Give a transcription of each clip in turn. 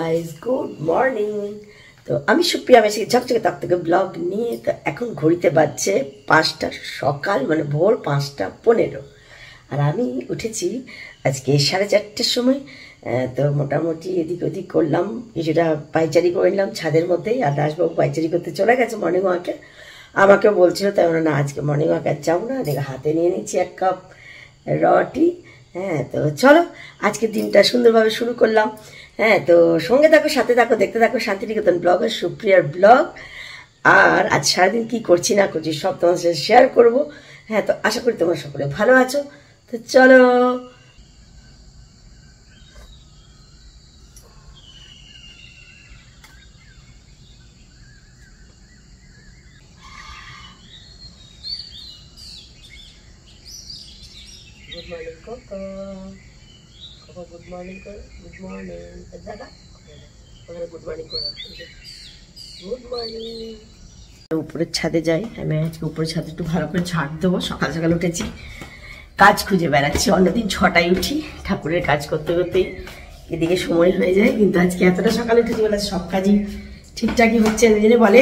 Guys, good morning. তো আমি Supriya Messi ঝকঝকে তকতকে ব্লগ নিয়ে। তো এখন ঘড়িতে বাজছে 5টা সকাল, মানে ভোর 5:15। আর আমি উঠেছি আজকে 4:30টার সময়। তো মোটামুটি এদিক ওদিক করলাম, কিছুটা পাইচারি করে নিলাম ছাদের মধ্যেই। আর দাসবাবু পাইচারি করতে চলে গেছে মর্নিং ওয়াকে। আমাকেও বলছিল, তাই আমরা না আজকে মর্নিং ওয়াক আর যাবো না। দেখে হাতে নিয়ে নিচ্ছি 1 কাপ রটি। হ্যাঁ, তো চলো আজকের দিনটা সুন্দরভাবে শুরু করলাম। হ্যাঁ, তো সঙ্গে থাকো, সাথে থাকো, দেখতে থাকো শান্তিনিকেতন ব্লগ আর সুপ্রিয়ার ব্লগ। আর আজ সারাদিন কি করছি না করছি সব তোমার সাথে শেয়ার করবো। হ্যাঁ, তো আশা করি তোমরা সকলে ভালো আছো। তো চলো। Good morning cocoa, cocoa good morning করো, গুড মর্নিং দাদা, ওখানে গুড মর্নিং করো, গুড মর্নিং। উপরের ছাদে যাই, আমি আজকে উপরের ছাদে একটু ভালো করে ঝাড় দেবো। সকাল সকাল উঠেছি, কাজ খুঁজে বেড়াচ্ছি। অন্যদিন 6টায় উঠি, ঠাকুরের কাজ করতে করতেই এদিকে সময় হয়ে যায়। কিন্তু আজকে এতটা সকালে উঠেছি বলে সব কাজই ঠিকঠাকই হচ্ছে। ওই জন্য বলে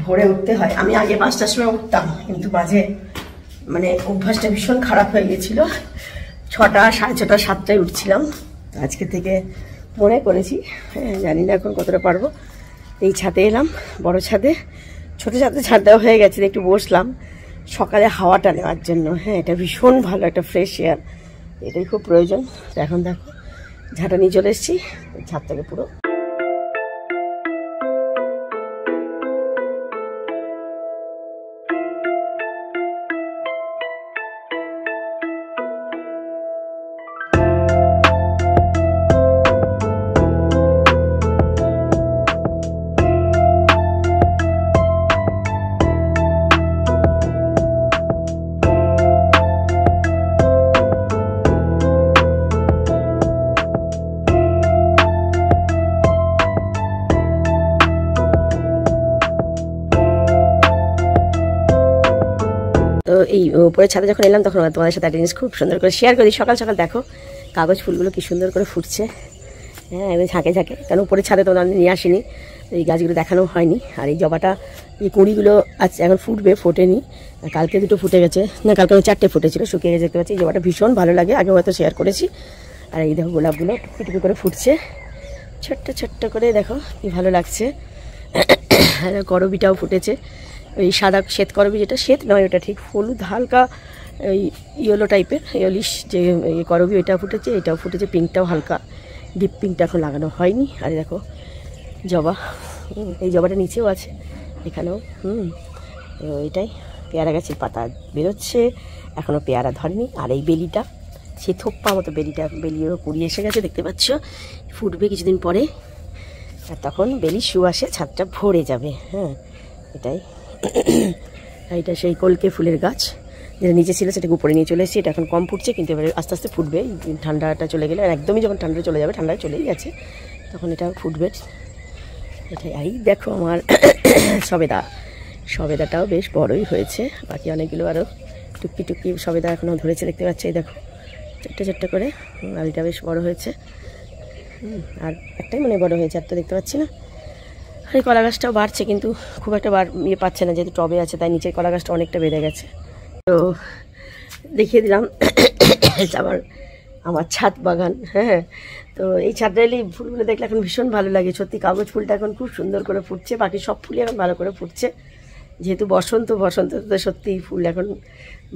ভোরে উঠতে হয়। আমি আগে 5টার সময় উঠতাম, কিন্তু মাঝে মানে অভ্যাসটা ভীষণ খারাপ হয়ে গেছিল। 6টা, 6:30, 7টায় উঠছিলাম। আজকে থেকে মনে করেছি, হ্যাঁ জানি না এখন কতটা পারবো। এই ছাদে এলাম, বড় ছাদে। ছোটো ছাদে ছাদ দেওয়া হয়ে গেছে, একটু বসলাম সকালে হাওয়াটা নেওয়ার জন্য। হ্যাঁ, এটা ভীষণ ভালো একটা ফ্রেশ এয়ার, এটাই খুব প্রয়োজন। এখন দেখো ঝাঁটা নিয়ে চলে এসেছি ছাদ থেকে পুরো। তো এই উপরের ছাদে যখন এলাম তখন তোমাদের সাথে একটা জিনিস খুব সুন্দর করে শেয়ার করি। সকাল সকাল দেখো কাগজ ফুলগুলো কি সুন্দর করে ফুটছে। হ্যাঁ, এবার ঝাঁকে ঝাঁকে, কারণ উপরের ছাদে তো আমি নিয়ে আসিনি, এই গাছগুলো দেখানো হয়নি। আর এই জবাটা, এই কুঁড়িগুলো আজ এখন ফুটবে, ফোটেনি। কালকে 2টো ফুটে গেছে, না কালকে 4টে ফুটেছিল, শুকিয়ে গেছে দেখতে পাচ্ছি। এই জবাটা ভীষণ ভালো লাগে, আগে হয়তো শেয়ার করেছি। আর এই দেখো গোলাপগুলো টুকি টুকি করে ফুটছে, ছোট্ট ছোট্ট করে, দেখো কি ভালো লাগছে। আর করবিটাও ফুটেছে, ওই সাদা শ্বেত করবি, যেটা শ্বেত নয় ওটা ঠিক হলুদ হালকা ওই ইয়েলো টাইপের ইয়েলিশ যে করবি, ওইটা ফুটেছে। এটাও ফুটেছে, পিঙ্কটাও হালকা ডিপ পিঙ্কটা এখন লাগানো হয়নি। আর দেখো জবা, এই জবাটা নিচেও আছে, এখানেও। এটাই পেয়ারা গাছের পাতা বেরোচ্ছে, এখনও পেয়ারা ধরেনি। আর এই বেলিটা, সে থোপ্পা মতো বেলিও কুড়িয়ে এসে গেছে, দেখতে পাচ্ছ। ফুটবে কিছুদিন পরে, আর তখন বেলি সুবাসে ছাদটা ভরে যাবে। হ্যাঁ, এটাই। এটা সেই কলকে ফুলের গাছ, যেটা নিচে ছিল সেটাকে উপরে নিয়ে চলে এসেছি। এটা এখন কম ফুটছে, কিন্তু এবারে আস্তে আস্তে ফুটবে। ঠান্ডাটা চলে গেলে, আর একদমই যখন ঠান্ডা চলে যাবে, ঠান্ডা চলেই গেছে, তখন এটা ফুটবে। এটাই। আর এই দেখো আমার সবেদাটাও বেশ বড়ই হয়েছে, বাকি অনেকগুলো আরও টুকি টুকি সবেদা এখনও ধরেছে, দেখতে পাচ্ছি। এই দেখো ছোট্ট ছোট্ট করে, আর এটা বেশ বড় হয়েছে। আর একটাই মনে বড় হয়েছে, আর তো দেখতে পাচ্ছি না। আর এই কলা গাছটাও বাড়ছে, কিন্তু খুব একটা ইয়ে পাচ্ছে না, যেহেতু টবে আছে, তাই নিচের কলা গাছটা অনেকটা বেড়ে গেছে। তো দেখিয়ে দিলাম আমার ছাদ বাগান। হ্যাঁ, তো এই ছাদটা এলে ফুলগুলো দেখলে এখন ভীষণ ভালো লাগে। সত্যি কাগজ ফুলটা এখন খুব সুন্দর করে ফুটছে, বাকি সব ফুলই এখন ভালো করে ফুটছে। যেহেতু বসন্ত তো সত্যিই ফুল এখন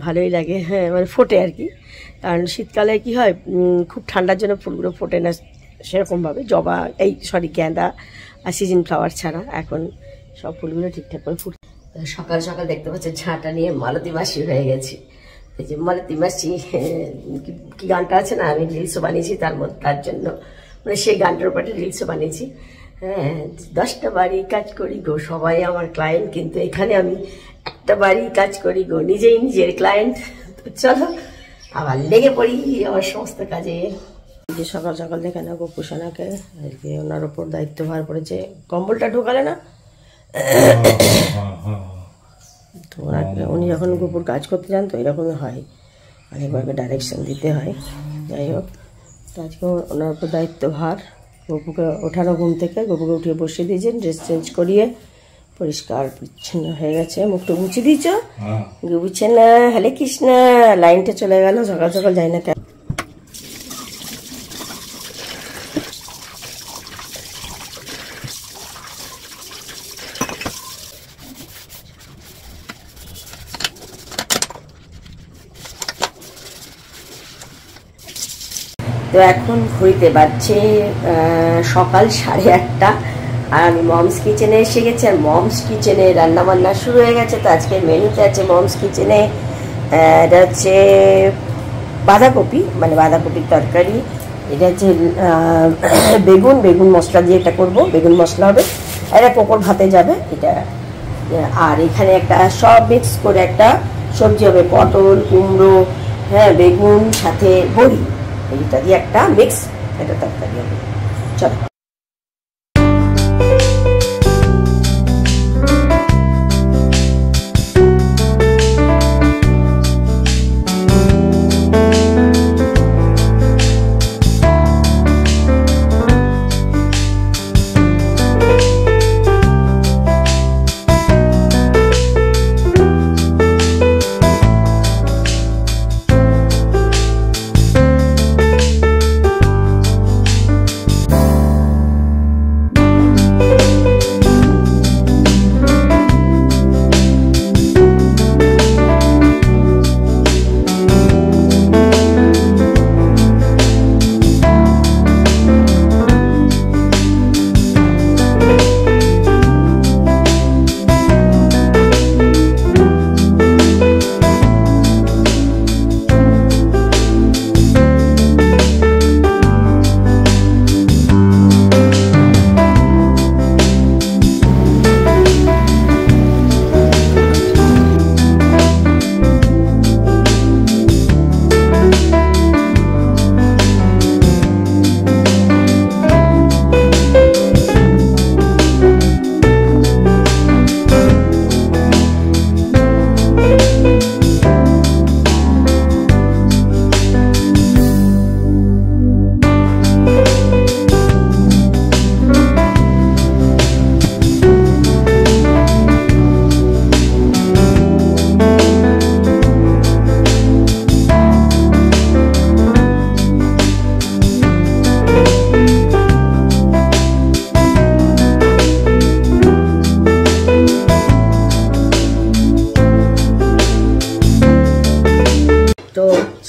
ভালোই লাগে। হ্যাঁ, মানে ফোটে আর কি। কারণ শীতকালে কি হয়, খুব ঠান্ডার জন্য ফুলগুলো ফোটে না সেরকমভাবে। জবা, গ্যাঁদা আর সিজন ফ্লাওয়ার ছাড়া এখন সব ফুলগুলো ঠিকঠাক করে ফুটে। সকাল সকাল দেখতে পাচ্ছি ঝাঁটা নিয়ে মালতী মাসি হয়ে গেছি। এই যে মালতী মাসি, কি গানটা আছে না, আমি রিলসও বানিয়েছি তার জন্য, মানে সেই গানটার উপর রিলসও বানিয়েছি। হ্যাঁ, 10টা বাড়ি কাজ করি গো, সবাই আমার ক্লায়েন্ট, কিন্তু এখানে আমি একটা বাড়ি কাজ করি গো, নিজেই নিজের ক্লায়েন্ট। তো চলো আবার লেগে পড়ি আমার সমস্ত কাজে। যে সকাল সকাল দেখে না গোপুসোনাকে আজকে ওনার ওপর দায়িত্ব ভার পড়েছে। কম্বলটা ঢোকালে না, তো উনি যখন গোপুর কাজ করতে যান তো এরকমই হয়, অনেকবারকে ডাইরেকশন দিতে হয়। যাই হোক, আজকে ওনার উপর দায়িত্বভার। গপুকে ওঠানো ঘুম থেকে, গপুকে উঠিয়ে বসিয়ে দিয়েছেন, ড্রেস চেঞ্জ করিয়ে পরিষ্কার পরিচ্ছন্ন হয়ে গেছে। মুখটা মুছে দিয়েছ, বুঝছে না। হলে কৃষ্ণা, লাইনটা চলে গেল, সকাল সকাল যাই না কেন। তো এখন ঘুরিতে বাজছে সকাল 8:30, আর আমি মমস কিচেনে এসে গেছি। আর মমস কিচেনে রান্না বান্না শুরু হয়ে গেছে। তো আজকে মেনুতে আছে মমস কিচেনে, এটা হচ্ছে বাঁধাকপি, মানে বাঁধাকপির তরকারি। এটা হচ্ছে বেগুন মশলা দিয়ে এটা করবো, বেগুন মশলা হবে। এটা কোকর ভাতে যাবে এটা। আর এখানে একটা সব মিক্স করে একটা সবজি হবে, পটল, কুমড়ো, হ্যাঁ, বেগুন, সাথে বড়ি, এইটা দিয়ে একটা মিক্স এটা তরকারি হবে। চলো।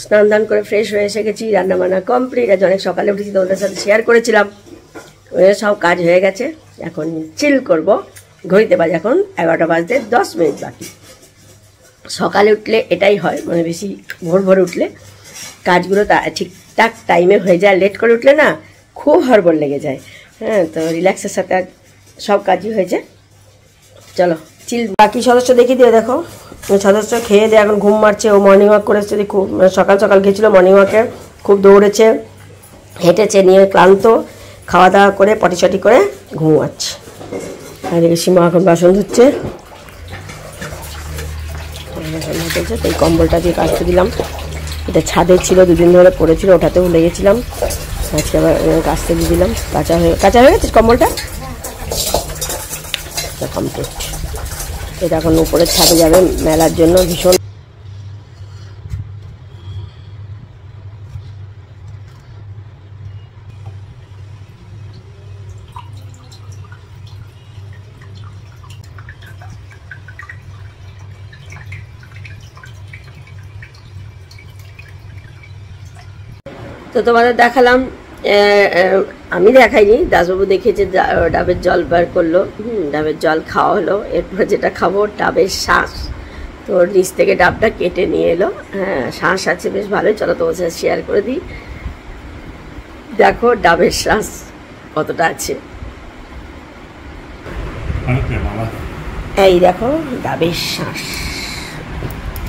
স্নান দান করে ফ্রেশ হয়ে এসে গেছি, রান্না বান্না কমপ্লিট। আজ অনেক সকালে উঠেছি, তোমাদের সাথে শেয়ার করেছিলাম। সব কাজ হয়ে গেছে, এখন চিল করব। ঘড়িতে বাজে এখন 11টা বাজতে 10 মিনিট বাকি। সকালে উঠলে এটাই হয়, মানে বেশি ভোর উঠলে কাজগুলো ঠিকঠাক টাইমে হয়ে যায়। লেট করে উঠলে না খুব হড়বড় লেগে যায়। হ্যাঁ, তো রিল্যাক্সের সাথে সব কাজই হয়েছে। চলো চিল। বাকি সদস্য দেখিয়ে দিয়ে দেখো, সদস্য খেয়ে দিয়ে এখন ঘুম মারছে। ও মর্নিং ওয়াক করেছে, খুব সকাল সকাল গেছিলো মর্নিং ওয়াকে, খুব দৌড়েছে, হেঁটেছে, নিয়ে ক্লান্ত। খাওয়া দাওয়া করে পটি করে ঘুমাচ্ছে। আর সীমা এখন বাসন ধুচ্ছে। এই কম্বলটা দিয়ে কাচতে দিলাম, এটা ছাদে ছিল, 2 দিন ধরে পড়েছিল, ওটাতেও লেগেছিলাম। আজকে আবার কাচতে দিয়ে দিলাম। কাঁচা হয়ে গেছে কম্বলটা কমপ্লিট। এটা এখন উপরের ছাদে যাবে মেলার জন্য। ভীষণ তো তোমাদের দেখালাম, আমি দেখাইনি, দাসবাবু দেখেছে। ডাবের জল বার করলো, ডাবের জল খাওয়া হলো। এরপর যেটা খাবো ডাবের শাঁস। তো নিচ থেকে ডাবটা কেটে নিয়ে এলো। হ্যাঁ, শাঁস আছে বেশ ভালোই। চলো তোমার সাথে শেয়ার করে দিই। দেখো ডাবের শাঁস কতটা আছে, এই দেখো ডাবের শাঁস।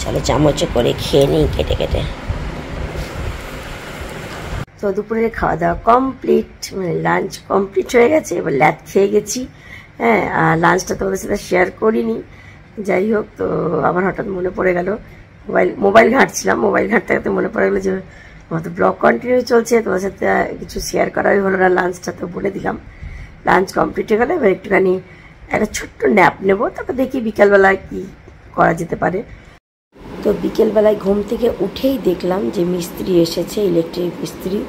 চলো চামচে করে খেয়ে নিই কেটে কেটে। তো দুপুরে খাওয়া দাওয়া কমপ্লিট, মানে লাঞ্চ কমপ্লিট হয়ে গেছে। এবার ল্যাদ খেয়ে গেছি। হ্যাঁ, আর লাঞ্চটা তোমাদের সাথে শেয়ার করিনি। যাই হোক, তো আমার হঠাৎ মনে পড়ে গেল, মোবাইল ঘাঁটছিলাম। মোবাইল ঘাঁটতে ঘাঁটতে মনে পড়ে গেলো যে আমাদের ব্লগ কন্টিনিউ চলছে, তোমার সাথে কিছু শেয়ার করাই হলো না। লাঞ্চটা তো বলে দিলাম, লাঞ্চ কমপ্লিট হয়ে গেলে এবার একটুখানি একটা ছোট্ট ন্যাপ নেবো, তারপর দেখি বিকালবেলায় কি করা যেতে পারে। তো বিকেলবেলায় ঘুম থেকে উঠেই দেখলাম যে মিস্ত্রি এসেছে, ইলেকট্রিক মিস্ত্রি।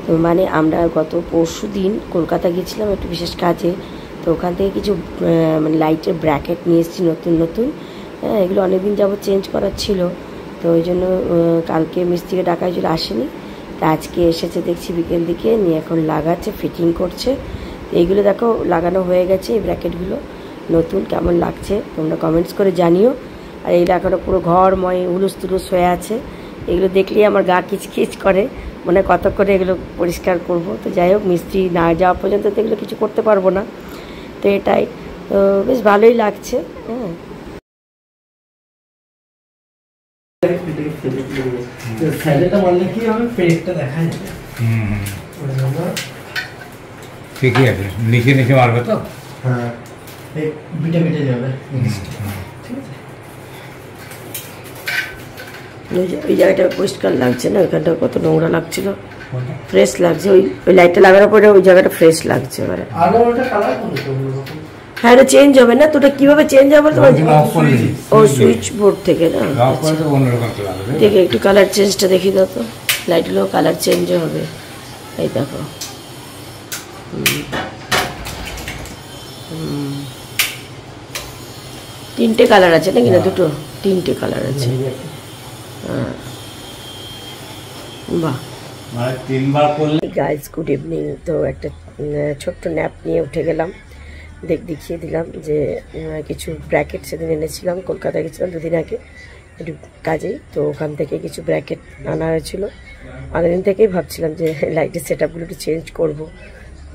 তো মানে আমরা গত পরশু দিন কলকাতা গেছিলাম একটু বিশেষ কাজে, তো ওখান থেকে কিছু মানে লাইটের ব্র্যাকেট নিয়ে এসেছি নতুন নতুন। হ্যাঁ, এগুলো অনেকদিন যাবত চেঞ্জ করার ছিল, তো ওই জন্য কালকে মিস্ত্রিকে ডাকা হয়েছিল, আসেনি। তা আজকে এসেছে দেখছি বিকেল দিকে, নিয়ে এখন লাগাচ্ছে, ফিটিং করছে। এইগুলো দেখো লাগানো হয়ে গেছে, এই ব্র্যাকেটগুলো নতুন। কেমন লাগছে তোমরা কমেন্টস করে জানিও। আর এইগুলো এখনও পুরো ঘরময় হুলুস তুলুস হয়ে আছে, এগুলো দেখলেই আমার গা কিচকিচ করে, মনে কত করে এগুলো পরিষ্কার করব। তো যাই হোক, মিস্ত্রি না যাওয়া পর্যন্ত তো এগুলো কিছু করতে পারবো না, তো এটাই। তো বেশ ভালোই লাগছে। হ্যাঁ, ঠিকই আছে, নিচে নিচে মারবে তো। হ্যাঁ, বিটে বিটে যাবে। ওই জায়গাটা পরিষ্কার লাগছে না, ওইখানটা কত নোংরা লাগছিল, ফ্রেশ লাগছে। ওই লাইটটা লাগানোর পরে ওই জায়গাটা ফ্রেশ লাগছে। এবারে হ্যাঁ, এটা চেঞ্জ হবে না তো? ওটা কিভাবে চেঞ্জ হবে তোমার? ও সুইচ বোর্ড থেকে না? দেখে একটু কালার চেঞ্জটা দেখি দাও তো, লাইটগুলো কালার চেঞ্জ হবে। এই দেখো, তিনটে কালার আছে নাকি না? দুটো, তিনটে কালার আছে। হ্যাঁ, বাহ। Guys good evening. তো একটা ছোট্ট ন্যাপ নিয়ে উঠে গেলাম, দেখিয়ে দিলাম যে কিছু ব্র্যাকেট সেদিন এনেছিলাম, কলকাতায় গেছিলাম দুদিন আগে একটু কাজেই, তো ওখান থেকে কিছু ব্র্যাকেট আনা হয়েছিল। আগের দিন থেকেই ভাবছিলাম যে লাইটের সেট আপগুলো একটু চেঞ্জ করবো,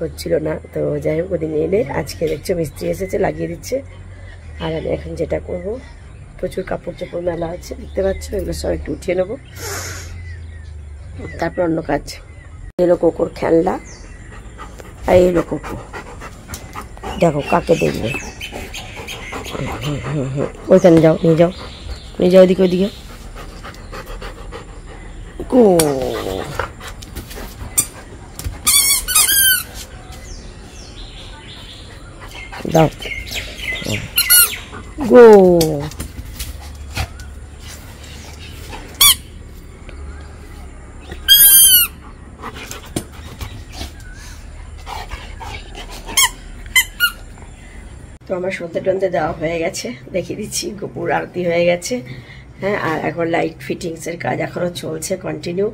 হচ্ছিল না। তো যাই হোক, ওদিন এনে আজকে দেখছো মিস্ত্রি এসেছে, লাগিয়ে দিচ্ছে। আর আমি এখন যেটা করব, প্রচুর কাপড় চোপড় মেলা আছে দেখতে পাচ্ছ, এগুলো সব একটু উঠিয়ে নেবো, তারপর অন্য কাজ। এলো কোকোর খেলনা, আর এলো কোকো। দেখো কাকে দেখবে, ওইখানে যাও, নিয়ে যাও, নিয়ে যাও ওইদিকে, ওইদিকে। গো দাও, গো। তো আমার সন্ধ্যে টন্ধে দেওয়া হয়ে গেছে, দেখিয়ে দিচ্ছি। গোপুর আরতি হয়ে গেছে। হ্যাঁ, আর এখন লাইট ফিটিংসের কাজ এখনও চলছে কন্টিনিউ।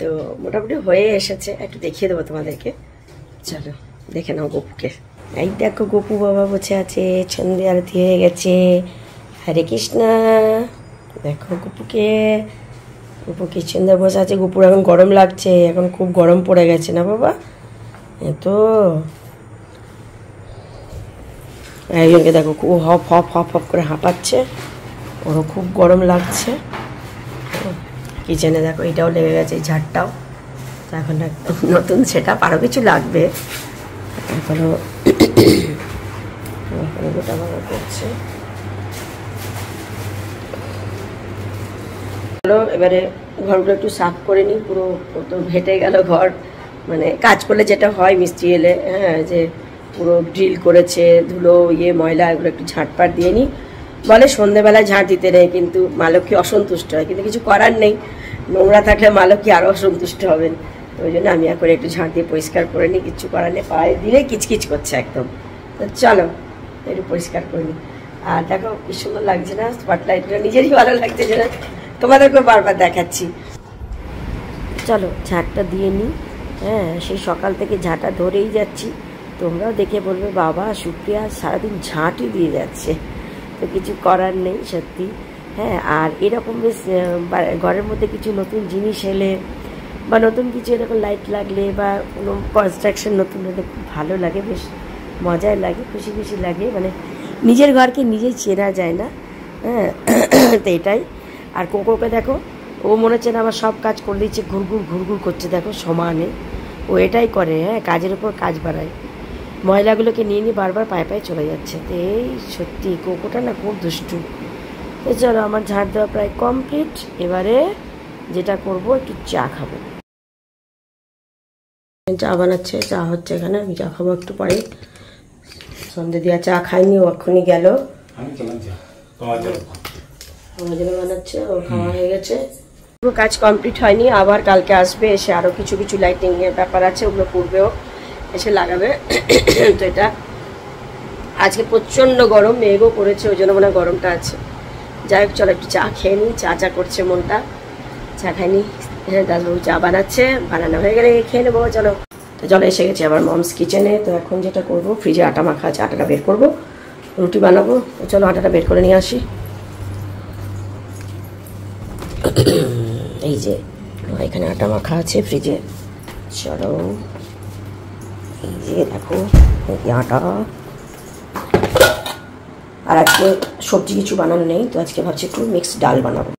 তো মোটামুটি হয়ে এসেছে, একটু দেখিয়ে দেবো তোমাদেরকে। চলো দেখে নাও গোপুকে। এই দেখো গোপু বাবা বসে আছে, সন্ধে আরতি হয়ে গেছে। হরে কৃষ্ণ। দেখো গোপুকে, গোপু কি সুন্দর বসে আছে। গোপুর এখন গরম লাগছে, এখন খুব গরম পড়ে গেছে না বাবা? তো একজনকে দেখো খুব হপ হপ হপ হপ করে হাঁপাচ্ছে, ওরও খুব গরম লাগছে। কিচেনে দেখো এটাও লেগে গেছে, এই ঝাড়টাও। তো এখন নতুন সেটা আরও কিছু লাগবে, এখনও গোটা ভাঙা করছে। এবারে ঘরগুলো একটু সাফ করে নিই, পুরো তো ঘেটে গেল ঘর। মানে কাজ করলে যেটা হয় মিস্ত্রি এলে, হ্যাঁ, যে পুরো ড্রিল করেছে, ধুলো ময়লা এগুলো একটু ঝাঁটপাট দিয়ে নিই। বলে সন্ধ্যেবেলায় ঝাঁট দিতে নেই, কিন্তু মা লক্ষ্মী অসন্তুষ্ট হয়, কিন্তু কিছু করার নেই, নোংরা থাকলে মা লক্ষ্মী আরও অসন্তুষ্ট হবেন। ওই জন্য আমি এখন একটু ঝাঁট দিয়ে পরিষ্কার করে নিই, কিচ্ছু করার নেই। পায়ে দিলে কিচকিচ করছে একদম। তো চলো একটু পরিষ্কার করে নিই। আর দেখো কি সুন্দর লাগছে না স্পটলাইটটা, নিজেরই ভালো লাগছে, যেটা তোমাদেরকেও বারবার দেখাচ্ছি। চলো ঝাঁটটা দিয়ে নিই। হ্যাঁ, সেই সকাল থেকে ঝাঁটা ধরেই যাচ্ছি, তোমরাও দেখে বলবে বাবা সুপ্রিয়া সারাদিন ঝাঁটই দিয়ে যাচ্ছে। তো কিছু করার নেই সত্যি। হ্যাঁ, আর এরকম বেশ ঘরের মধ্যে কিছু নতুন জিনিস এলে বা নতুন কিছু এরকম লাইট লাগলে বা কোনো কনস্ট্রাকশন নতুন হলে খুব ভালো লাগে, বেশ মজাই লাগে, খুশি খুশি লাগে। মানে নিজের ঘরকে নিজেই চেনা যায় না। হ্যাঁ, তো এটাই। আর কোকোকে দেখো, ও মনে হচ্ছে না আমার সব কাজ করে দিচ্ছে, ঘুরঘুর ঘুরঘুর করছে দেখো সমানে। ও এটাই করে, হ্যাঁ, কাজের উপর কাজ বাড়ায়। ময়লাগুলোকে নিয়ে নিয়ে বারবার পায়ে পায়ে চলে যাচ্ছে। তো এই সত্যি কোকোটা না খুব দুষ্টু। তো চলো আমার ঝাড় দেওয়া প্রায় কমপ্লিট, এবারে যেটা করব একটু চা খাবো। চা বানাচ্ছে, চা হচ্ছে এখানে, আমি চা খাবো একটু পরে। সন্ধে দিয়া চা খাইনি, ও এক্ষুনি গেল। আমার জন্য বানাচ্ছে, ও খাওয়া হয়ে গেছে। পুরো কাজ কমপ্লিট হয়নি, আবার কালকে আসবে, এসে আরও কিছু কিছু লাইটিং এর ব্যাপার আছে, ওগুলো করবেও, এসে লাগাবে। তো এটা আজকে প্রচণ্ড গরম, মেঘও করেছে, ওই জন্য মনে হয় গরমটা আছে। যাই হোক, চলো একটু চা খেয়ে নিই, চা চা করছে মনটা, চা খাইনি। হ্যাঁ, দাদাবাবু চা বানাচ্ছে, বানানো হয়ে গেলে খেয়ে নেবো। চলো, তো চলো এসে গেছি আবার মমস কিচেনে। তো এখন যেটা করবো, ফ্রিজে আটা মাখা আছে, আটাটা বের করবো, রুটি বানাবো। তো চলো আটাটা বের করে নিয়ে আসি। এই যে এখানে আটা মাখা আছে ফ্রিজে, চলো এই যে দেখো এই আটা। আর আজকে সবজি কিছু বানানো নেই, তো আজকে ভাবছি একটু মিক্সড ডাল বানাবো।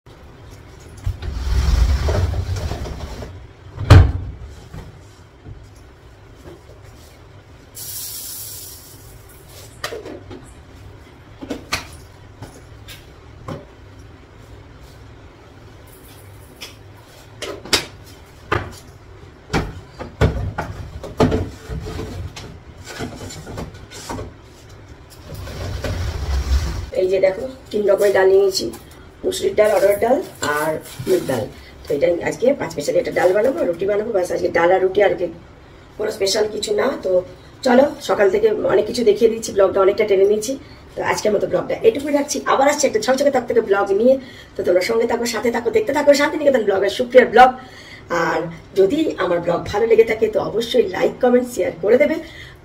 এই যে দেখো 3 রকমের ডাল নিয়েছি, মুসুরির ডাল, অরহর ডাল আর মুগ ডাল। তো এটা আজকে 5 পিসের একটা ডাল বানাবো, রুটি বানাবো, ব্যাস আজকে ডাল আর রুটি, আর কোনো স্পেশাল কিছু না। তো চলো, সকাল থেকে অনেক কিছু দেখিয়ে দিচ্ছি, ব্লগটা অনেকটা টেনে নিয়েছি। তো আজকের মতো ব্লগটা এটুকুই রাখছি, আবার আসছে একটা ঝকঝকে তাক থেকে ব্লগ নিয়ে। তো তোমরা সঙ্গে থাকো, সাথে থাকো, দেখতে থাকো শান্তিনিকেতন ব্লগের সুপ্রিয়ার ব্লগ। আর যদি আমার ব্লগ ভালো লেগে থাকে তো অবশ্যই লাইক কমেন্ট শেয়ার করে দেবে।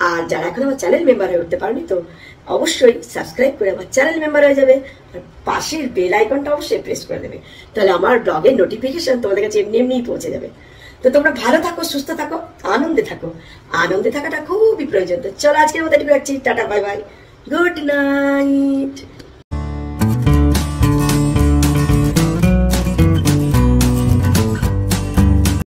আর যারা এখন আমার চ্যানেল মেম্বার হয়ে উঠতে পারেনি, তো অবশ্যই সাবস্ক্রাইব করে আমার চ্যানেল মেম্বার হয়ে যাবে, আর পাশের বেল আইকনটা অবশ্যই প্রেস করে দেবে, তাহলে আমার ব্লগের নোটিফিকেশন তোমাদের কাছে এমনি এমনিই পৌঁছে যাবে। তো তোমরা ভালো থাকো, সুস্থ থাকো, আনন্দে থাকো, আনন্দে থাকাটা খুবই প্রয়োজন। তো চলো আজকের মতো এটুকু রাখছি, tata, bye bye, good night.